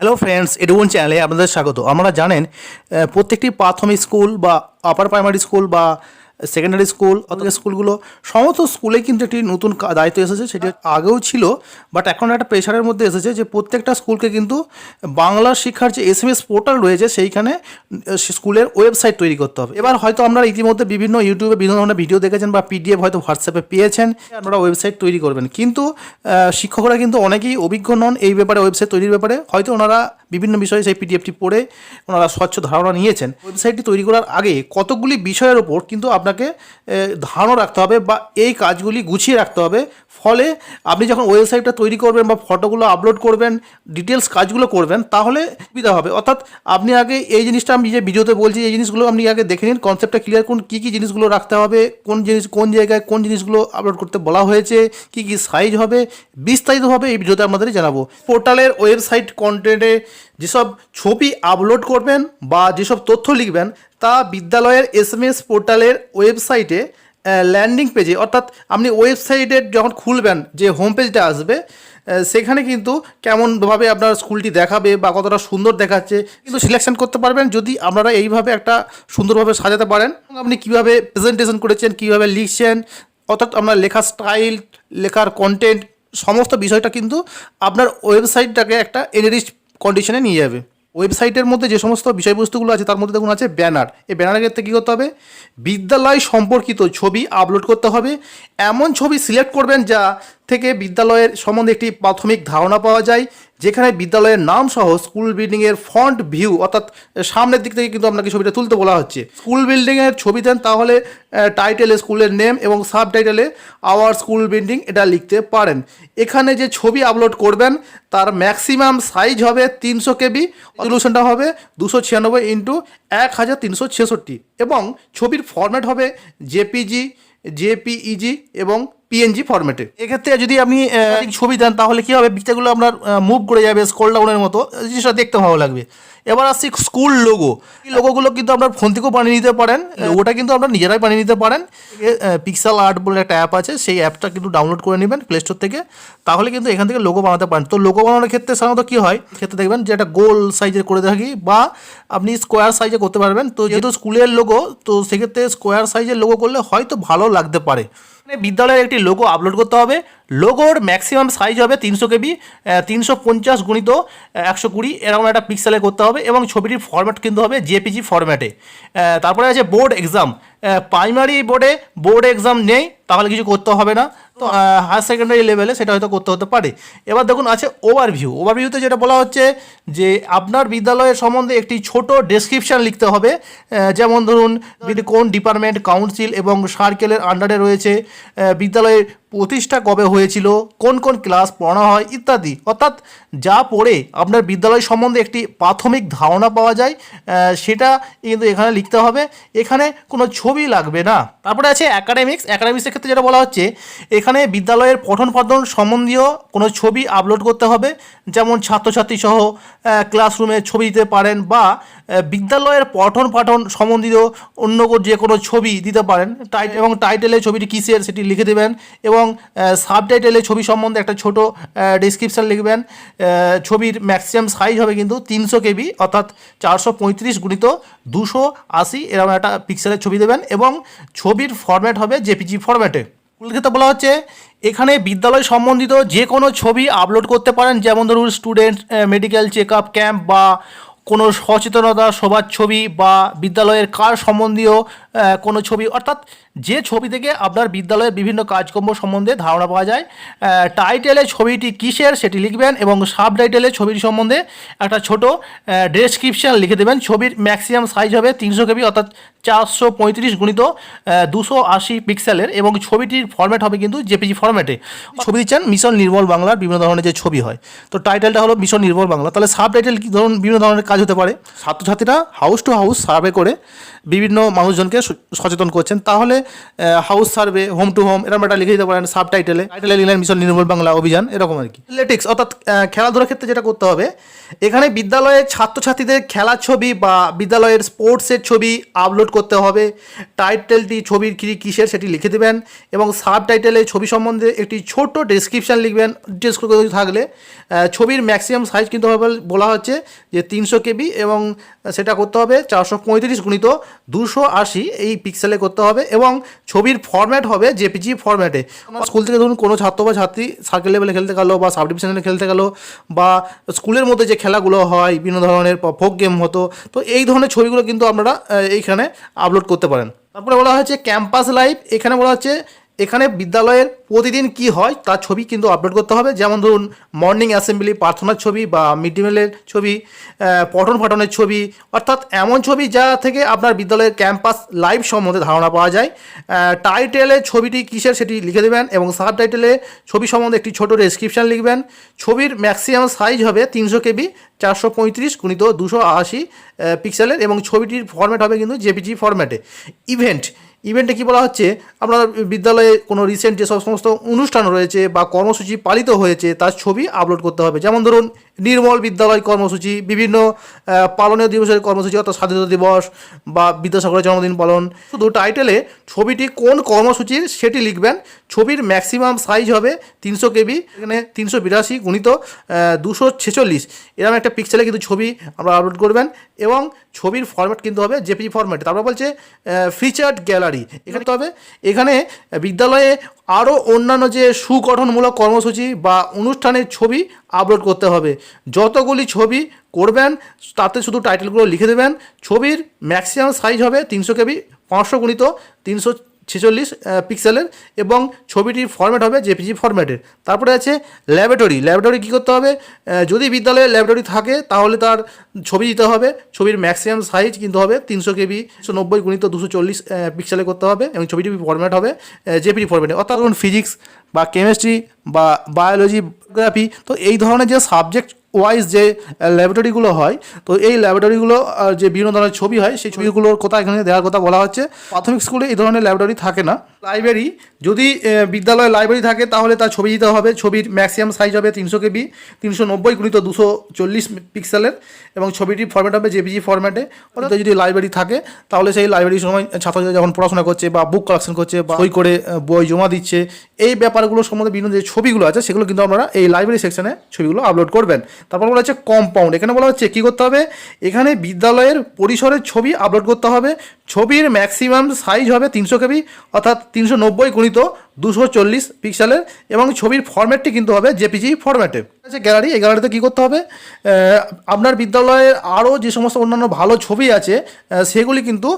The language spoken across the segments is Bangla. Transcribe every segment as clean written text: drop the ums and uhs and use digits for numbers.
হ্যালো ফ্রেন্ডস, EduArun চ্যানেলে আপনাদের স্বাগত। আপনারা জানেন প্রত্যেকটি প্রাথমিক স্কুল বা আপার প্রাইমারি স্কুল বা সেকেন্ডারি স্কুল অথবা স্কুলগুলো সমস্ত স্কুলে কিন্তু একটি নতুন দায়িত্ব এসেছে। সেটি আগেও ছিল, বাট এখন একটা প্রেশারের মধ্যে এসেছে যে প্রত্যেকটা স্কুলকে কিন্তু বাংলা শিক্ষার যে SMS পোর্টাল রয়েছে সেইখানে স্কুলের ওয়েবসাইট তৈরি করতে হবে। এবার হয়তো আপনারা ইতিমধ্যে বিভিন্ন ইউটিউবে বিভিন্ন ধরনের ভিডিও দেখেছেন বা PDF হয়তো হোয়াটসঅ্যাপে পেয়েছেন, আপনারা ওয়েবসাইট তৈরি করবেন। কিন্তু শিক্ষকরা কিন্তু অনেকেই অভিজ্ঞ নন এই ব্যাপারে, ওয়েবসাইট তৈরির ব্যাপারে। হয়তো ওনারা বিভিন্ন বিষয়ে সেই PDFটি পড়ে ওনারা স্বচ্ছ ধারণা নিয়েছেন। ওয়েবসাইটটি তৈরি করার আগে কতগুলি বিষয়ের ওপর কিন্তু আপনাকে ধারণা রাখতে হবে বা এই কাজগুলি গুছিয়ে রাখতে হবে। ফলে আপনি যখন ওয়েবসাইটটা তৈরি করবেন বা ফটোগুলো আপলোড করবেন, ডিটেলস কাজগুলো করবেন, তাহলে সুবিধা হবে। অর্থাৎ আপনি আগে এই জিনিসটা, আমি যে ভিডিওতে বলছি এই জিনিসগুলো আপনি আগে দেখে নিন, কনসেপ্টটা ক্লিয়ার করুন, কী কী জিনিসগুলো রাখতে হবে, কোন জায়গায় কোন জিনিসগুলো আপলোড করতে বলা হয়েছে, কী কী সাইজ হবে, বিস্তারিতভাবে এই ভিডিওতে আপনাদের জানাবো। পোর্টালের ওয়েবসাইট কন্টেন্টে যেসব ছবি আপলোড করবেন বা যেসব তথ্য লিখবেন তা বিদ্যালয়ের SMS পোর্টালের ওয়েবসাইটে ল্যান্ডিং পেজে, অর্থাৎ আপনি ওয়েবসাইটে যখন খুলবেন যে হোম পেজটা আসবে সেখানে কিন্তু কেমনভাবে আপনার স্কুলটি দেখাবে বা কতটা সুন্দর দেখাচ্ছে কিন্তু সিলেকশন করতে পারবেন যদি আপনারা এইভাবে একটা সুন্দরভাবে সাজাতে পারেন। আপনি কীভাবে প্রেজেন্টেশন করেছেন, কীভাবে লিখছেন, অর্থাৎ আপনার লেখার স্টাইল, লেখার কন্টেন্ট, সমস্ত বিষয়টা কিন্তু আপনার ওয়েবসাইটটাকে একটা এনরিচ কন্ডিশনে নিয়ে যাবে। ওয়েবসাইটের মধ্যে যে সমস্ত বিষয়বস্তুগুলো আছে তার মধ্যে দেখুন আছে ব্যানার। এই ব্যানারের ক্ষেত্রে কী করতে হবে, বিদ্যালয় সম্পর্কিত ছবি আপলোড করতে হবে। এমন ছবি সিলেক্ট করবেন যা থেকে বিদ্যালয়ের সম্বন্ধে একটি প্রাথমিক ধারণা পাওয়া যায়, যেখানে বিদ্যালয়ের নাম সহ স্কুল বিল্ডিংয়ের ফ্রন্ট ভিউ, অর্থাৎ সামনের দিক থেকে কিন্তু আপনাকে ছবিটা তুলতে বলা হচ্ছে। স্কুল বিল্ডিংয়ের ছবি দেন তাহলে টাইটেলে স্কুলের নেম এবং সাব টাইটেলে আওয়ার স্কুল বিল্ডিং এটা লিখতে পারেন। এখানে যে ছবি আপলোড করবেন তার ম্যাক্সিমাম সাইজ হবে 300 KB, রেজলিউশনটা হবে 296x1366 এবং ছবির ফরম্যাট হবে JPG এবং PNG ফরম্যাটে। এক্ষেত্রে যদি আপনি ছবি দেন তাহলে কী হবে, পিকচারগুলো আপনার মুভ করে যাবে স্ক্রল ডাউনের মতো, জিনিসটা দেখতে ভালো লাগবে। এবার আসছি স্কুল লোগো। এই লোগোগুলো কিন্তু আপনার ফোন থেকেও বানিয়ে নিতে পারেন, ওটা কিন্তু আপনার নিজেরাই বানিয়ে নিতে পারেন। পিক্সেল আর্ট বলে একটা অ্যাপ আছে, সেই অ্যাপটা কিন্তু ডাউনলোড করে নেবেন প্লে স্টোর থেকে, তাহলে কিন্তু এখান থেকে লোগো বানাতে পারেন। তো লোগো বানানোর ক্ষেত্রে সাধারণত কী হয়, ক্ষেত্রে দেখবেন যে একটা গোল সাইজের করে থাকি বা আপনি স্কোয়ার সাইজে করতে পারবেন। তো যেহেতু স্কুলের লোগো, তো সেক্ষেত্রে স্কোয়ার সাইজের লোগো করলে হয়তো ভালো লাগতে পারে। বিদ্যালয়ের একটি লোগো আপলোড করতে হবে। লোগোর ম্যাক্সিমাম সাইজ হবে 300 KB, 350x120 এরকম একটা পিক্সেলে করতে হবে এবং ছবিটির ফরম্যাট কিন্তু হবে JPG ফরম্যাটে। তারপরে আছে বোর্ড এক্সাম। প্রাইমারি বোর্ডে বোর্ড এক্সাম নেই, তাহলে কিছু করতে হবে না। তো হায়ার সেকেন্ডারি লেভেলে সেটা হয়তো করতে হতে পারে। এবার দেখুন আছে ওভারভিউ। ওভারভিউতে যেটা বলা হচ্ছে যে আপনার বিদ্যালয়ের সম্বন্ধে একটি ছোট ডেসক্রিপশান লিখতে হবে, যেমন ধরুন কোন ডিপার্টমেন্ট, কাউন্সিল এবং সার্কেলের আন্ডারে রয়েছে, বিদ্যালয়ের প্রতিষ্ঠা কবে হয়েছিল, কোন কোন ক্লাস পড়ানো হয় ইত্যাদি। অর্থাৎ যা পড়ে আপনার বিদ্যালয় সম্বন্ধে একটি প্রাথমিক ধারণা পাওয়া যায় সেটা কিন্তু এখানে লিখতে হবে। এখানে কোনো ছবি লাগবে না। তারপরে আছে অ্যাকাডেমিক্সের ক্ষেত্রে যেটা বলা হচ্ছে, এখানে বিদ্যালয়ের পঠন পাঠন সম্বন্ধীয় কোনো ছবি আপলোড করতে হবে, যেমন ছাত্রছাত্রী সহ ক্লাসরুমে ছবি দিতে পারেন বা বিদ্যালয়ের পঠন পাঠন সম্বন্ধীয় অন্য যে কোনো ছবি দিতে পারেন। এবং টাইটেলে ছবিটি কিসের সেটি লিখে দেবেন এবং সাবটাইটেলে ছবি সম্বন্ধে একটা ছোট ডেসক্রিপশান লিখবেন। ছবির ম্যাক্সিমাম সাইজ হবে কিন্তু 300 KB, অর্থাৎ 435x280 এরকম একটা পিক্সেলের ছবি দেবেন এবং ছবির ফরম্যাট হবে JPG ফরম্যাটে। ক্ষেত্রে বলা হচ্ছে এখানে বিদ্যালয় সম্বন্ধিত যে কোনো ছবি আপলোড করতে পারেন, যেমন ধরুন student medical check up camp বা কোনো সচেতনতা সভার ছবি বা বিদ্যালয়ের কার সম্বন্ধীয় কোনো ছবি, অর্থাৎ যে ছবি থেকে আপনার বিদ্যালয়ের বিভিন্ন কাজকর্ম সম্বন্ধে ধারণা পাওয়া যায়। টাইটেলে ছবিটি কিসের সেটি লিখবেন এবং সাব টাইটেলে ছবিটি সম্বন্ধে একটা ছোট ডেসক্রিপশান লিখে দেবেন। ছবির ম্যাক্সিমাম সাইজ হবে 300 KB, অর্থাৎ 435x280 পিক্সেলের এবং ছবিটির ফরম্যাট হবে কিন্তু JPG ফরম্যাটে। ছবি দিচ্ছেন মিশন নির্মল বাংলার বিভিন্ন ধরনের যে ছবি হয়, তো টাইটেলটা হলো মিশন নির্মল বাংলা। তাহলে সাব টাইটেল ধরুন বিভিন্ন ধরনের কাজ হতে পারে। ছাত্রছাত্রীরা হাউস টু হাউস সার্ভে করে বিভিন্ন মানুষজনকে সচেতন করছেন, তাহলে house survey, home to home এরকম একটা লিখে দিতে পারেন সাবটাইটেলে। টাইটেলে লিখলেন মিশন নির্মল বাংলা অভিযান, এরকম আর কি। অ্যাথলেটিক্স অর্থাৎ খেলাধুলার ক্ষেত্রে যেটা করতে হবে, এখানে বিদ্যালয়ের ছাত্রছাত্রীদের খেলার ছবি বা বিদ্যালয়ের স্পোর্টসের ছবি আপলোড করতে হবে। টাইটেলটি ছবির কিসের সেটি লিখে দেবেন এবং সাবটাইটেলে ছবি সম্বন্ধে একটি ছোট ডেসক্রিপশান লিখবেন। ডিটেলস থাকলে ছবির ম্যাক্সিমাম সাইজ কিন্তু বলা হচ্ছে যে 300 কেবি এবং সেটা করতে হবে 435x280 এই পিক্সেলে করতে হবে এবং ছবির ফরম্যাট হবে জেপিজি ফরম্যাটে। স্কুল থেকে ধরুন কোনো ছাত্র বা ছাত্রী সার্কেল লেভেলে খেলতে গেলো বা সাব ডিভিশনে খেলতে গেলো বা স্কুলের মধ্যে যে খেলাগুলো হয় বিভিন্ন ধরনের ফোক গেম হতো, তো এই ধরনের ছবিগুলো কিন্তু আপনারা এইখানে আপলোড করতে পারেন। তারপরে বলা হচ্ছে ক্যাম্পাস লাইফ। এখানে বলা হচ্ছে এখানে বিদ্যালয়ের প্রতিদিন কি হয় তার ছবি কিন্তু আপলোড করতে হবে। যেমন ধরুন মর্নিং অ্যাসেম্বলি, প্রার্থনার ছবি বা মিড ডে মিলের ছবি, পঠন পাঠনের ছবি, অর্থাৎ এমন ছবি যা থেকে আপনার বিদ্যালয়ের ক্যাম্পাস লাইফ সম্বন্ধে ধারণা পাওয়া যায়। টাইটেলে ছবিটি কিসের সেটি লিখে দেবেন এবং সাব টাইটেলে ছবি সম্বন্ধে একটি ছোটো ডেসক্রিপশান লিখবেন। ছবির ম্যাক্সিমাম সাইজ হবে 300 কেবি 435x280 পিক্সেলের এবং ছবিটির ফরম্যাট হবে কিন্তু জেপিজি ফরম্যাটে। ইভেন্টে কী বলা হচ্ছে, আপনার বিদ্যালয়ে কোনো রিসেন্ট যে সমস্ত অনুষ্ঠান রয়েছে বা কর্মসূচি পালিত হয়েছে তার ছবি আপলোড করতে হবে। যেমন ধরুন নির্মল বিদ্যালয় কর্মসূচি, বিভিন্ন পালনীয় দিবসের কর্মসূচি অর্থাৎ স্বাধীনতা দিবস বা বিদ্যাসাগরের জন্মদিন পালন। শুধু টাইটেলে ছবিটি কোন কর্মসূচির সেটি লিখবেন। ছবির ম্যাক্সিমাম সাইজ হবে 300 কেবি, এখানে 382x246 এরকম একটা পিক্সেলে কিন্তু ছবি আমরা আপলোড করবেন এবং ছবির ফরম্যাট কিন্তু হবে জেপিজি ফরম্যাটে। তারপর বলছে ফিচার্ড গ্যালারি। এখানে তো হবে এখানে বিদ্যালয়ে আরও অন্যান্য যে সুগঠনমূলক কর্মসূচি বা অনুষ্ঠানের ছবি আপলোড করতে হবে। যতগুলি ছবি করবেন তাতে শুধু টাইটেলগুলো লিখে দেবেন। ছবির ম্যাক্সিমাম সাইজ হবে 300 কেবি 500x346 পিক্সেলের এবং ছবিটির ফরম্যাট হবে জেপিজি ফরম্যাটের। তারপরে আছে ল্যাবরেটরি কী করতে হবে, যদি বিদ্যালয়ে ল্যাবরেটরি থাকে তাহলে তার ছবি দিতে হবে। ছবির ম্যাক্সিমাম সাইজ কিন্তু হবে 300 কেবি 190x240 পিক্সেলে করতে হবে এবং ছবিটির ফরম্যাট হবে জেপিজি ফরম্যাটে। অর্থাৎ ধরুন ফিজিক্স বা কেমিস্ট্রি বা বায়োলজি, জিওগ্রাফি, তো এই ধরনের যে সাবজেক্ট ওয়াইজ যে ল্যাবরেটরিগুলো হয়, তো এই ল্যাবরেটরিগুলো যে বিভিন্ন ধরনের ছবি হয় সেই ছবিগুলোর কথা এখানে দেওয়ার কথা বলা হচ্ছে। প্রাথমিক স্কুলে এই ধরনের ল্যাবরেটরি থাকে না। লাইব্রেরি, যদি বিদ্যালয়ে লাইব্রেরি থাকে তাহলে তার ছবি দিতে হবে। ছবির ম্যাক্সিমাম সাইজ হবে 300 কেবি 390x240 পিক্সেলের এবং ছবিটির ফরম্যাট হবে জেপিজি ফরম্যাটে। অর্থাৎ যদি লাইব্রেরি থাকে তাহলে সেই লাইব্রেরির সময় ছাত্রছাত্রীরা যখন পড়াশোনা করছে বা বুক কালেকশন করছে বা বই করে বই জমা দিচ্ছে, এই ব্যাপারগুলো সম্বন্ধে বিভিন্ন যে ছবিগুলো আছে সেগুলো কিন্তু আপনারা এই লাইব্রেরি সেকশনে ছবিগুলো আপলোড করবেন। তারপর বলা হচ্ছে কম্পাউন্ড। এখানে বলা হচ্ছে কী করতে হবে, এখানে বিদ্যালয়ের পরিসরের ছবি আপলোড করতে হবে। ছবির ম্যাক্সিমাম সাইজ হবে 300 কেবি অর্থাৎ 390x240 পিক্সেলের এবং ছবির ফরম্যাটটি কিন্তু হবে জেপিজি ফরম্যাটে। আছে গ্যালারি, এই গ্যালারিতে কী করতে হবে, আপনার বিদ্যালয়ের আরও যে সমস্ত অন্যান্য ভালো ছবি আছে সেগুলি কিন্তু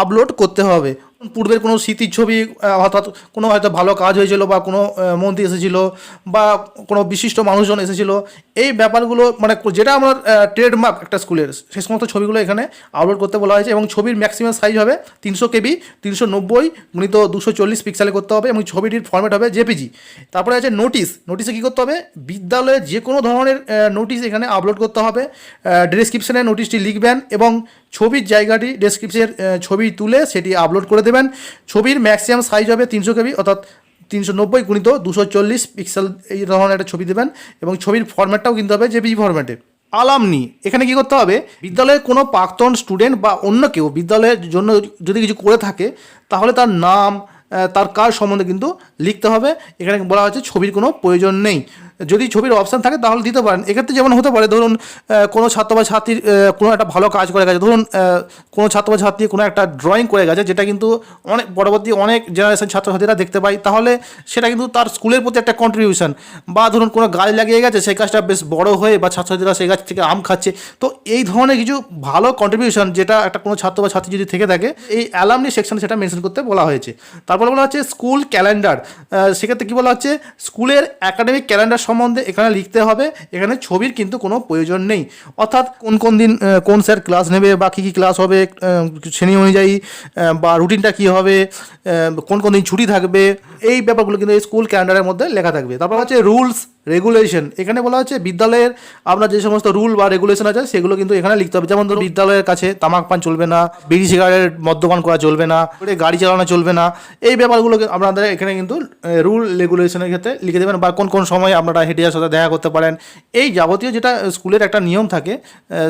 আপলোড করতে হবে। পূর্বের কোনো স্মৃতির ছবি, অর্থাৎ কোনো হয়তো ভালো কাজ হয়েছিল বা কোনো মন্ত্রী এসেছিল বা কোনো বিশিষ্ট মানুষজন এসেছিল, এই ব্যাপারগুলো মানে যেটা আমার ট্রেডমার্ক একটা স্কুলের, সেই সমস্ত ছবিগুলো এখানে আপলোড করতে বলা হয়েছে এবং ছবির ম্যাক্সিমাম সাইজ হবে 300 কেবি 390x240 পিক্সেলে করতে হবে এবং ছবিটির ফরম্যাট হবে জেপিজি। তারপরে আছে নোটিসে কী করতে হবে, বিদ্যালয়ে যে কোনো ধরনের নোটিশ এখানে আপলোড করতে হবে। ডেসক্রিপশনে নোটিশটি লিখবেন এবং ছবির জায়গাটি ডেসক্রিপশনের ছবি তুলে সেটি আপলোড করে দেবেন। ছবির ম্যাক্সিমাম সাইজ হবে 300 কেবি অর্থাৎ 390x240 পিক্সেল এই ধরনের একটা ছবি দেবেন এবং ছবির ফরম্যাটটাও কিন্তু হবে জেপিজি ফরম্যাটে। আলামনি, এখানে কী করতে হবে, বিদ্যালয়ের কোনো প্রাক্তন স্টুডেন্ট বা অন্য কেউ বিদ্যালয়ের জন্য যদি কিছু করে থাকে তাহলে তার নাম, তার কাজ সম্বন্ধে কিন্তু লিখতে হবে। এখানে বলা হচ্ছে ছবির কোনো প্রয়োজন নেই। যদি ছবির অপশান থাকে তাহলে দিতে পারেন। এক্ষেত্রে যেমন হতে পারে, ধরুন কোনো ছাত্র বা ছাত্রীর কোনো একটা ভালো কাজ করে গেছে, ধরুন কোনো ছাত্র বা ছাত্রী কোনো একটা ড্রয়িং করে গেছে যেটা কিন্তু অনেক পরবর্তী অনেক জেনারেশন ছাত্রছাত্রীরা দেখতে পায়, তাহলে সেটা কিন্তু তার স্কুলের প্রতি একটা কন্ট্রিবিউশন। বা ধরুন কোনো গাছ লাগিয়ে গেছে, সেই গাছটা বেশ বড় হয়ে বা ছাত্রছাত্রীরা সেই গাছ থেকে আম খাচ্ছে, তো এই ধরনের কিছু ভালো কন্ট্রিবিউশন যেটা একটা কোনো ছাত্র বা ছাত্রী যদি থেকে থাকে এই অ্যালামনি সেকশনে সেটা মেনশন করতে বলা হয়েছে। তারপরে বলা হচ্ছে স্কুল ক্যালেন্ডার। সেক্ষেত্রে কী বলা হচ্ছে, স্কুলের একাডেমিক ক্যালেন্ডার সম্বন্ধে এখানে লিখতে হবে। এখানে ছবির কিন্তু কোনো প্রয়োজন নেই। অর্থাৎ কোন দিন কোন স্যার ক্লাস নেবে বা কী ক্লাস হবে শ্রেণী অনুযায়ী বা রুটিনটা কী হবে, কোন দিন ছুটি থাকবে, এই ব্যাপারগুলো কিন্তু এই স্কুল ক্যালেন্ডারের মধ্যে লেখা থাকবে। তারপর হচ্ছে রুলস রেগুলেশন, এখানে বলা হচ্ছে বিদ্যালয়ের আপনার যে সমস্ত রুল বা রেগুলেশন আছে সেগুলো কিন্তু এখানে লিখতে হবে। যেমন ধরুন বিদ্যালয়ের কাছে তামাক পান চলবে না, বিড়ি সিগারেট মদ্যপান করা চলবে না, গাড়ি চালানো চলবে না, এই ব্যাপারগুলো আপনাদের এখানে কিন্তু রুল রেগুলেশনের ক্ষেত্রে লিখে দেবেন, বা কোন কোন সময় আপনারা হেডিয়ার সাথে দেখা করতে পারেন, এই যাবতীয় যেটা স্কুলের একটা নিয়ম থাকে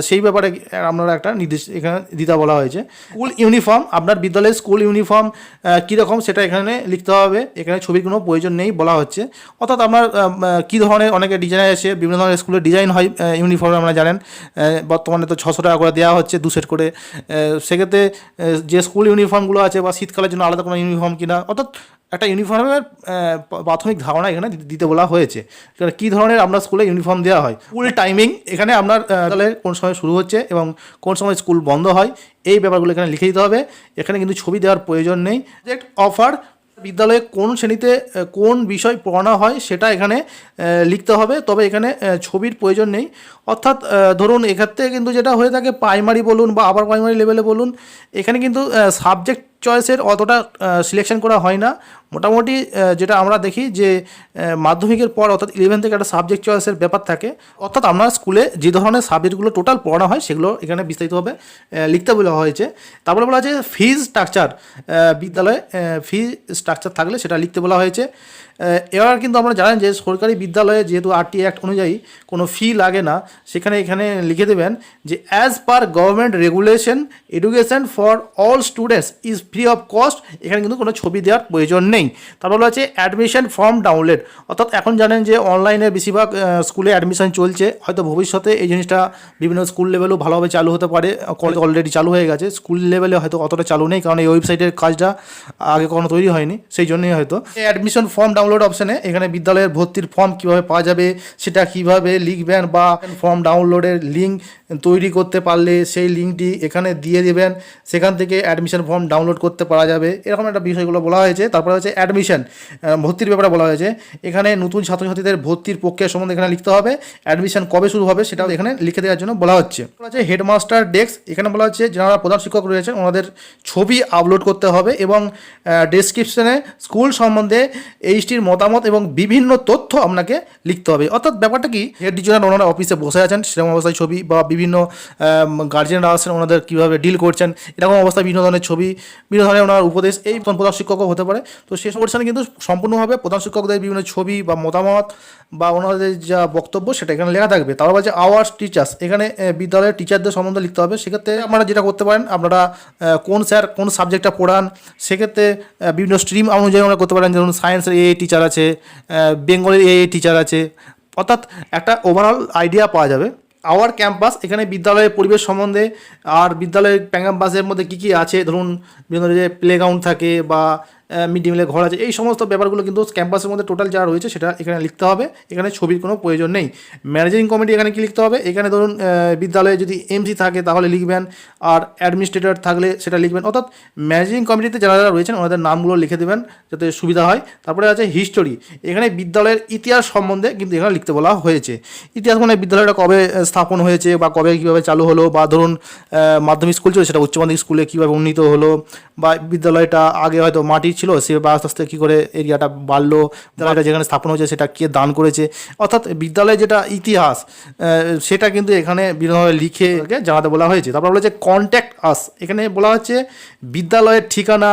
সেই ব্যাপারে আপনারা একটা নির্দেশ এখানে দিতে বলা হয়েছে। স্কুল ইউনিফর্ম, আপনার বিদ্যালয়ের স্কুল ইউনিফর্ম কীরকম সেটা এখানে লিখতে হবে, এখানে ছবির কোনো প্রয়োজন নেই বলা হচ্ছে। অর্থাৎ আপনার কী ধরনের অনেকে ডিজাইন আছে, বিভিন্ন ধরনের স্কুলের ডিজাইন হয় ইউনিফর্মে, আপনারা জানেন বর্তমানে তো 600 টাকা করে দেওয়া হচ্ছে 2 সেট করে। সেক্ষেত্রে যে স্কুল ইউনিফর্মগুলো আছে বা শীতকালের জন্য আলাদা কোনো ইউনিফর্ম কিনা, অর্থাৎ একটা ইউনিফর্মের প্রাথমিক ধারণা এখানে দিতে বলা হয়েছে। কী ধরনের আপনার স্কুলে ইউনিফর্ম দেওয়া হয়, স্কুল টাইমিং, এখানে আপনার তাহলে কোন সময় শুরু হচ্ছে এবং কোন সময় স্কুল বন্ধ হয়, এই ব্যাপারগুলো এখানে লিখে দিতে হবে। এখানে কিন্তু ছবি দেওয়ার প্রয়োজন নেই। সাবজেক্ট অফার, বিদ্যালয়ে কোন শ্রেণীতে কোন বিষয় পড়ানো হয় সেটা এখানে লিখতে হবে, তবে এখানে ছবির প্রয়োজন নেই। অর্থাৎ ধরুন এক্ষেত্রে কিন্তু যেটা হয়ে থাকে প্রাইমারি বলুন বা আবার প্রাইমারি লেভেলে বলুন, এখানে কিন্তু সাবজেক্ট চয়েসের অতটা সিলেকশন করা হয় না। মোটামুটি যেটা আমরা দেখি যে মাধ্যমিকের পর অর্থাৎ 11 থেকে একটা সাবজেক্ট চয়েসের ব্যাপার থাকে। অর্থাৎ আপনার স্কুলে যে ধরনের সাবজেক্টগুলো টোটাল পড়ানো হয় সেগুলো এখানে বিস্তারিতভাবে লিখতে বলা হয়েছে। তারপরে বলা আছে ফিজ স্ট্রাকচার, বিদ্যালয়ে ফি স্ট্রাকচার থাকলে সেটা লিখতে বলা হয়েছে। এবার কিন্তু আমরা জানেন যে সরকারি বিদ্যালয়ে যেহেতু RT অ্যাক্ট অনুযায়ী কোনো ফি লাগে না, সেখানে এখানে লিখে দেবেন যে as per government regulation education for all students is free of cost. এখানে কিন্তু কোনো ছবি দেওয়ার প্রয়োজন নেই। তারপর হচ্ছে অ্যাডমিশন ফর্ম ডাউনলোড, অর্থাৎ এখন জানেন যে অনলাইনে বেশিরভাগ স্কুলে অ্যাডমিশন চলছে, হয়তো ভবিষ্যতে এই জিনিসটা বিভিন্ন স্কুল লেভেলেও ভালোভাবে চালু হতে পারে। কলেজ অলরেডি চালু হয়ে গেছে, স্কুল লেভেলে হয়তো অতটা চালু নেই, কারণ এই ওয়েবসাইটের কাজটা আগে কখনো তৈরি হয়নি, সেই জন্যই হয়তো। অ্যাডমিশন ফর্ম ডাউনলোড অপশানে এখানে বিদ্যালয়ের ভর্তির ফর্ম কীভাবে পাওয়া যাবে, সেটা কীভাবে লিখবেন, বা ফর্ম ডাউনলোডের লিঙ্ক তৈরি করতে পারলে সেই লিঙ্কটি এখানে দিয়ে দেবেন, সেখান থেকে অ্যাডমিশন ফর্ম ডাউনলোড করতে পারা যাবে, এরকম একটা বিষয়গুলো বলা হয়েছে। তারপরে হচ্ছে অ্যাডমিশন, ভর্তির ব্যাপারে বলা হয়েছে। এখানে নতুন ছাত্রছাত্রীদের ভর্তির প্রক্রিয়া সম্বন্ধে এখানে লিখতে হবে, অ্যাডমিশন কবে শুরু হবে সেটাও এখানে লিখে দেওয়ার জন্য বলা হচ্ছে। হেডমাস্টার ডেস্ক, এখানে বলা হচ্ছে যারা প্রধান শিক্ষক রয়েছেন ওনাদের ছবি আপলোড করতে হবে, এবং ডেসক্রিপশনে স্কুল সম্বন্ধে এইচটির মতামত এবং বিভিন্ন তথ্য আপনাকে লিখতে হবে। অর্থাৎ ব্যাপারটা কি, হেড টিচার ওনারা অফিসে বসে আছেন সেরকম অবস্থায় ছবি, বা বিভিন্ন গার্জিয়ানরা আসেন ওনাদের কীভাবে ডিল করছেন এরকম অবস্থায় বিভিন্ন ধরনের ছবি, বিভিন্ন ধরনের ওনার উপদেশ, এই প্রধান শিক্ষকও হতে পারে। তো সেই অনুষ্ঠানে কিন্তু সম্পূর্ণভাবে প্রধান শিক্ষকদের বিভিন্ন ছবি বা মতামত বা ওনাদের যা বক্তব্য সেটা এখানে লেখা থাকবে। তারপর হচ্ছে আওয়ার্স টিচার্স, এখানে বিদ্যালয়ের টিচারদের সম্বন্ধে লিখতে হবে। সেক্ষেত্রে আপনারা যেটা করতে পারেন, আপনারা কোন স্যার কোন সাবজেক্টটা পড়ান, সেক্ষেত্রে বিভিন্ন স্ট্রিম অনুযায়ী আমরা করতে পারেন। যেমন সায়েন্সের এই টিচার আছে, বেঙ্গলের এই টিচার আছে, অর্থাৎ একটা ওভারঅল আইডিয়া পাওয়া যাবে। আওয়ার ক্যাম্পাস, এখানে বিদ্যালয়ের পরিবেশ সম্বন্ধে আর বিদ্যালয়ের ক্যাম্পাসের মধ্যে কী কী আছে, ধরুন বিভিন্ন যে প্লেগ্রাউন্ড থাকে বা মিড ডে মিলের ঘর আছে, এই সমস্ত ব্যাপারগুলো কিন্তু ক্যাম্পাসের মধ্যে টোটাল যা রয়েছে সেটা এখানে লিখতে হবে। এখানে ছবির কোনো প্রয়োজন নেই। ম্যানেজিং কমিটি, এখানে কি লিখতে হবে, এখানে ধরুন বিদ্যালয়ে যদি MC থাকে তাহলে লিখবেন, আর অ্যাডমিনিস্ট্রেটর থাকলে সেটা লিখবেন। অর্থাৎ ম্যানেজিং কমিটিতে যারা যারা রয়েছেন ওনাদের নামগুলো লিখে দেবেন যাতে সুবিধা হয়। তারপরে আছে হিস্টোরি, এখানে বিদ্যালয়ের ইতিহাস সম্বন্ধে কিন্তু এখানে লিখতে বলা হয়েছে। ইতিহাস মানে বিদ্যালয়টা কবে স্থাপন হয়েছে বা কবে কীভাবে চালু হলো, বা ধরুন মাধ্যমিক স্কুল ছিল সেটা উচ্চ মাধ্যমিক স্কুলে কীভাবে উন্নীত হলো, বা বিদ্যালয়টা আগে হয়তো মাটি ছিল সে আস্তে আস্তে কী করে এরিয়াটা বাড়লো, বিদ্যালয়টা যেখানে স্থাপন হয়েছে সেটা কে দান করেছে। অর্থাৎ বিদ্যালয়ের যেটা ইতিহাস সেটা কিন্তু এখানে বিভিন্নভাবে লিখে জানাতে বলা হয়েছে। তারপর বলা হচ্ছে কন্ট্যাক্ট আস, এখানে বলা হচ্ছে বিদ্যালয়ের ঠিকানা,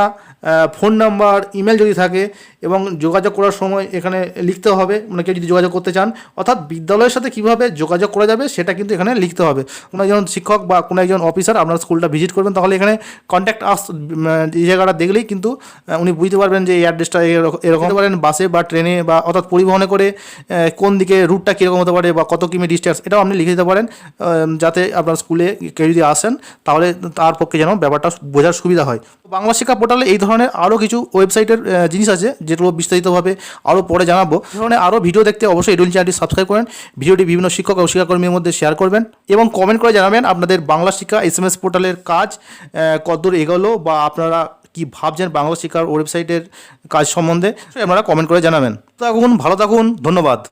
ফোন নাম্বার, ইমেল যদি থাকে এবং যোগাযোগ করার সময় এখানে লিখতে হবে, মানে কেউ যদি যোগাযোগ করতে চান, অর্থাৎ বিদ্যালয়ের সাথে কীভাবে যোগাযোগ করা যাবে সেটা কিন্তু এখানে লিখতে হবে। কোনো একজন শিক্ষক বা কোনো একজন অফিসার আপনার স্কুলটা ভিজিট করবেন, তাহলে এখানে কন্ট্যাক্ট আস এই জায়গাটা দেখলেই কিন্তু উনি বুঝতে পারবেন যে এই অ্যাড্রেসটা এরকম পারেন, বাসে বা ট্রেনে বা অর্থাৎ পরিবহনে করে কোন দিকে রুটটা কীরকম হতে পারে বা কত কিমি ডিস্টেন্স, এটাও আপনি লিখে দিতে পারেন, যাতে আপনার স্কুলে কেউ যদি আসেন তাহলে তার পক্ষে যেন ব্যাপারটা বোঝার সুবিধা হয়। বাংলা শিক্ষা পোর্টালে এই ধরনের আরও কিছু ওয়েবসাইটের জিনিস আছে যেগুলো বিস্তারিতভাবে আরও পরে জানাবো। এই ধরনের আরও ভিডিও দেখতে অবশ্যই EduArun চ্যানেলটি সাবস্ক্রাইব করেন, ভিডিওটি বিভিন্ন শিক্ষক ও শিক্ষাকর্মীর মধ্যে শেয়ার করবেন, এবং কমেন্ট করে জানাবেন আপনাদের বাংলা শিক্ষা SMS পোর্টালের কাজ কতদূর এগোলো, বা আপনারা কি ভাবছেন বাংলা শিক্ষার ওয়েবসাইটের কাজ সম্বন্ধে, আপনারা কমেন্ট করে জানাবেন। থাকুন, ভালো থাকুন, ধন্যবাদ।